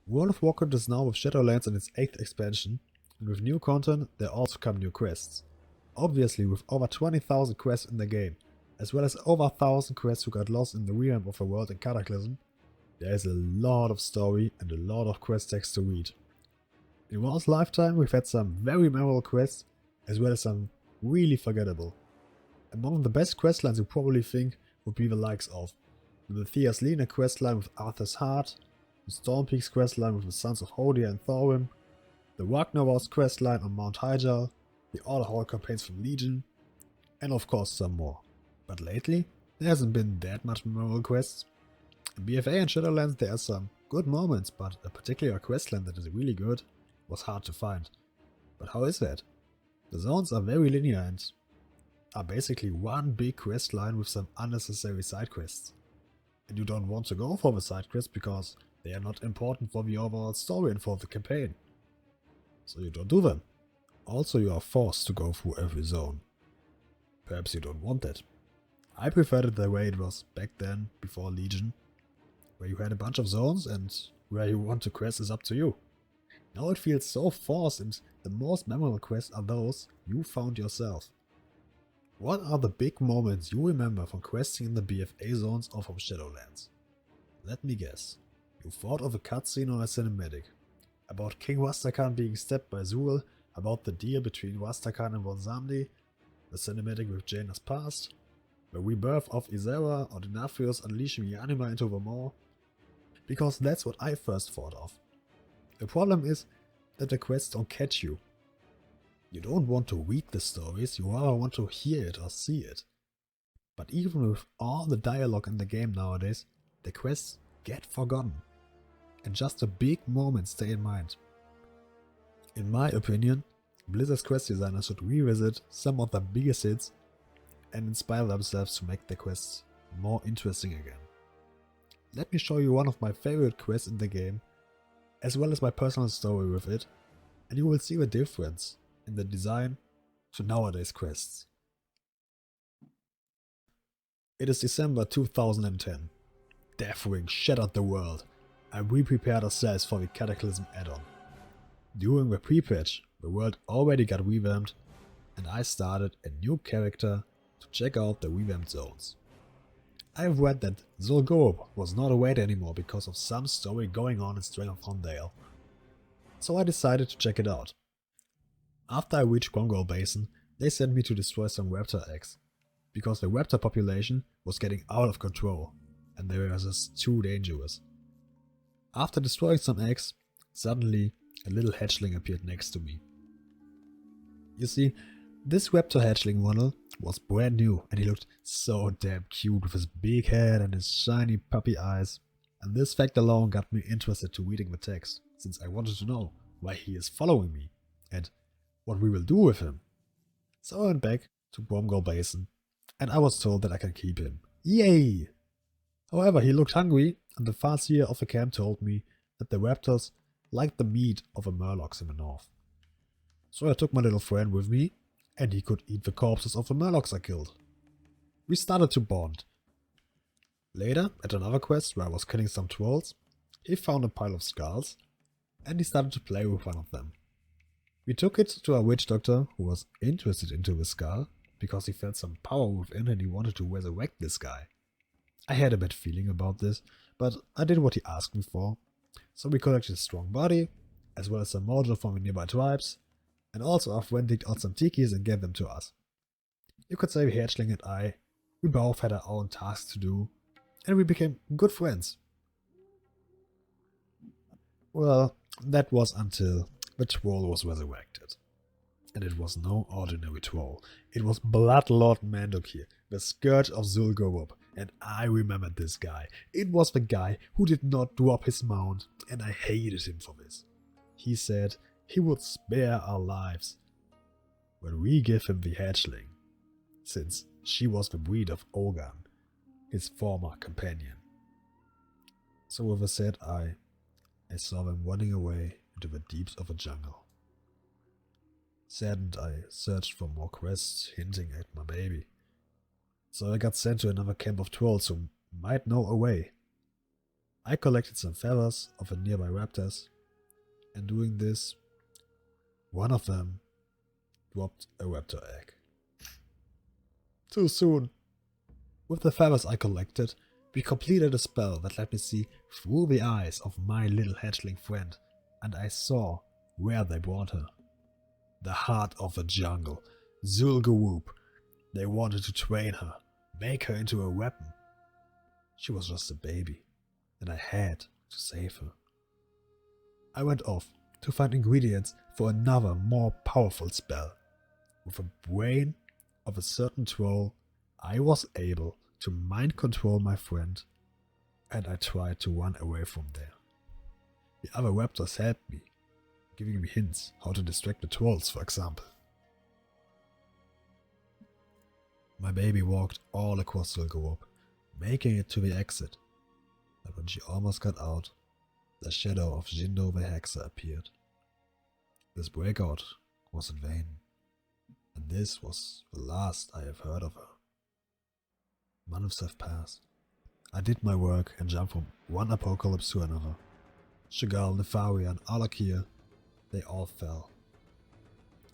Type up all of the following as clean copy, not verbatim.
World of Warcraft is now with Shadowlands in its 8th expansion, and with new content there also come new quests. Obviously with over 20,000 quests in the game, as well as over 1,000 quests who got lost in the revamp of a world in Cataclysm, there is a lot of story and a lot of quest text to read. In WoW's lifetime we've had some very memorable quests, as well as some really forgettable. Among the best questlines you probably think would be the likes of the Thea's Lena questline with Arthur's Heart, the Stormpeaks questline with the Sons of Hodir and Thorim, the Ragnarok's questline on Mount Hyjal, the Order Hall campaigns from Legion, and of course some more. But lately, there hasn't been that much memorable quests. In BFA and Shadowlands there are some good moments, but a particular questline that is really good was hard to find. But how is that? The zones are very linear and are basically one big questline with some unnecessary side quests. And you don't want to go for the side quests because they are not important for the overall story and for the campaign. So you don't do them. Also you are forced to go through every zone. Perhaps you don't want that. I preferred it the way it was back then, before Legion, where you had a bunch of zones and where you want to quest is up to you. Now it feels so forced, and the most memorable quests are those you found yourself. What are the big moments you remember from questing in the BFA zones or from Shadowlands? Let me guess. You thought of a cutscene or a cinematic. About King Rastakhan being stabbed by Zul, about the deal between Rastakhan and Von Samdi, the cinematic with Jaina's past, the rebirth of Isera or Denathrius unleashing the anima into the maw. Because that's what I first thought of. The problem is that the quests don't catch you. You don't want to read the stories, you rather want to hear it or see it. But even with all the dialogue in the game nowadays, the quests get forgotten. And just the big moments stay in mind. In my opinion, Blizzard's quest designers should revisit some of the biggest hits and inspire themselves to make the quests more interesting again. Let me show you one of my favorite quests in the game, as well as my personal story with it, and you will see the difference in the design to nowadays quests. It is December 2010. Deathwing shattered the world, and we prepared ourselves for the Cataclysm add-on. During the pre-patch, the world already got revamped, and I started a new character to check out the revamped zones. I've read that Zul'Gurub was not a raid anymore because of some story going on in Stranglethorn Dale, so I decided to check it out. After I reached Gromgol Basin, they sent me to destroy some raptor eggs, because the raptor population was getting out of control, and they were just too dangerous. After destroying some eggs, suddenly a little hatchling appeared next to me. You see, this raptor hatchling model was brand new and he looked so damn cute with his big head and his shiny puppy eyes, and this fact alone got me interested to reading the text, since I wanted to know why he is following me and what we will do with him. So I went back to Gromgol Basin and I was told that I can keep him. Yay! However, he looked hungry, and the Farseer of the camp told me that the raptors liked the meat of the murlocs in the north. So I took my little friend with me, and he could eat the corpses of the murlocs I killed. We started to bond. Later, at another quest where I was killing some trolls, he found a pile of skulls, and he started to play with one of them. We took it to a witch doctor who was interested into the skull, because he felt some power within and he wanted to resurrect this guy. I had a bad feeling about this, but I did what he asked me for. So we collected his strong body, as well as some mojo from the nearby tribes, and also our friend digged out some tikis and gave them to us. You could say the hatchling and I, we both had our own tasks to do, and we became good friends. Well, that was until the troll was resurrected. And it was no ordinary troll. It was Bloodlord Mandokir, the Scourge of Zul'Gurub, and I remembered this guy. It was the guy who did not drop his mount, and I hated him for this. He said he would spare our lives when we give him the hatchling, since she was the breed of Ogan, his former companion. So with a sad eye, I saw them running away into the deeps of a jungle. Saddened, I searched for more quests hinting at my baby. So I got sent to another camp of trolls who might know a way. I collected some feathers of the nearby raptors, and doing this, one of them dropped a raptor egg. Too soon. With the feathers I collected, we completed a spell that let me see through the eyes of my little hatchling friend, and I saw where they brought her. The heart of the jungle, Zul'Gurub. They wanted to train her, make her into a weapon. She was just a baby, and I had to save her. I went off to find ingredients for another more powerful spell. With the brain of a certain troll, I was able to mind control my friend, and I tried to run away from there. The other raptors helped me, giving me hints how to distract the trolls, for example. My baby walked all across Zul'Gurub, making it to the exit, but when she almost got out, the shadow of Jindo the Hexer appeared. This breakout was in vain, and this was the last I have heard of her. Months have passed. I did my work and jumped from one apocalypse to another. Chagall, Nefaria, and Alakir, they all fell.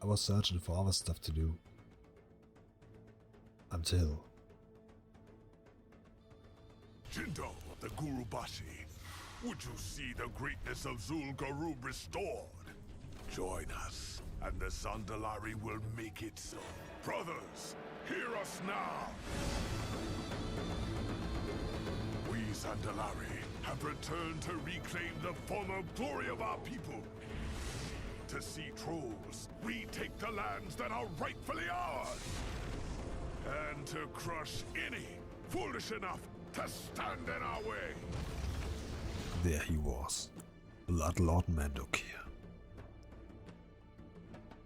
I was searching for other stuff to do. Until... Jindo, the Gurubashi, would you see the greatness of Zul'Gurub restored? Join us, and the Zandalari will make it so. Brothers, hear us now! We Zandalari have returned to reclaim the former glory of our people. To see trolls, we take the lands that are rightfully ours. And to crush any foolish enough to stand in our way. There he was, Bloodlord Mandokir.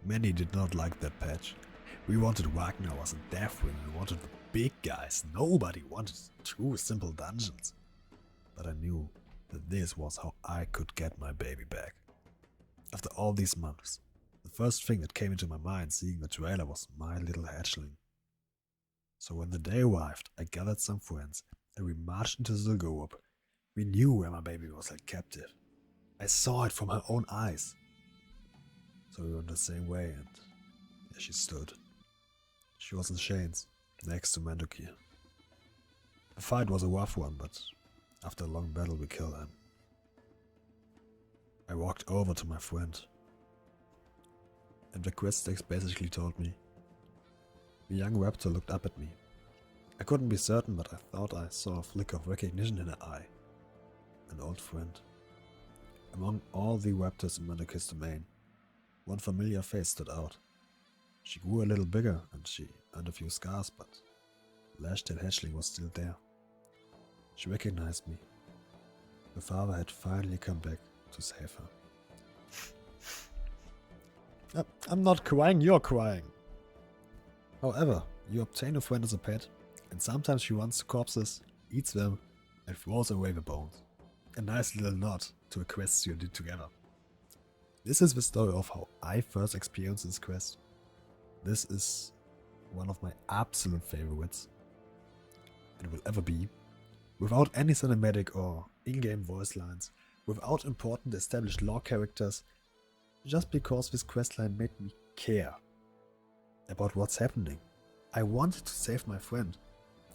Many did not like that patch. We wanted Ragnar's and Deathwing, we wanted the big guys. Nobody wanted 2 simple dungeons. But I knew that this was how I could get my baby back. After all these months, the first thing that came into my mind seeing the trailer was my little hatchling. So when the day arrived, I gathered some friends and we marched into Zul'Gurub. We knew where my baby was held captive. I saw it from her own eyes. So we went the same way, and there she stood. She was in chains, next to Mandokir. The fight was a rough one, but after a long battle we killed him. I walked over to my friend, and the quest text basically told me. The young raptor looked up at me. I couldn't be certain, but I thought I saw a flick of recognition in her eye. An old friend. Among all the raptors in Mandokir's domain, one familiar face stood out. She grew a little bigger and she earned a few scars, but the lashed-tailed hatchling was still there. She recognized me. Her father had finally come back to save her. I'm not crying, you're crying. However, you obtain a friend as a pet, and sometimes she runs to corpses, eats them, and throws away the bones. A nice little nod to a quest you did together. This is the story of how I first experienced this quest. This is one of my absolute favorites, and will ever be, without any cinematic or in-game voice lines, without important established lore characters, just because this questline made me care about what's happening. I wanted to save my friend,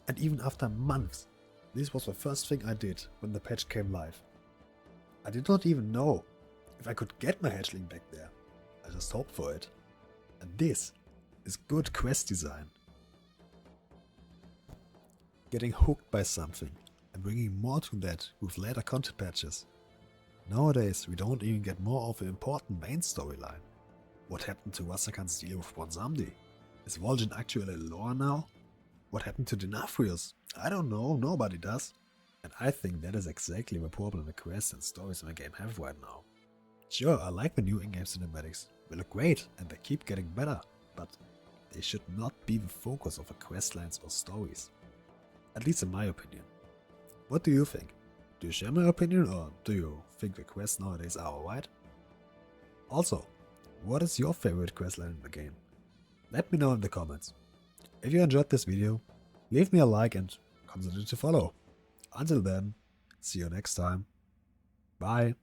and even after months, this was the first thing I did when the patch came live. I did not even know if I could get my hatchling back there. I just hoped for it. And this is good quest design. Getting hooked by something and bringing more to that with later content patches. Nowadays we don't even get more of the important main storyline. What happened to Rasakan's deal with Bronzamdi? Is Vol'jin actually lore now? What happened to Denafrius? I don't know, nobody does. And I think that is exactly the problem the quests and stories in the game have right now. Sure, I like the new in-game cinematics, they look great and they keep getting better, but they should not be the focus of the questlines or stories. At least in my opinion. What do you think? Do you share my opinion, or do you think the quests nowadays are alright? Also, what is your favorite questline in the game? Let me know in the comments. If you enjoyed this video, leave me a like and consider to follow. Until then, See you next time. Bye.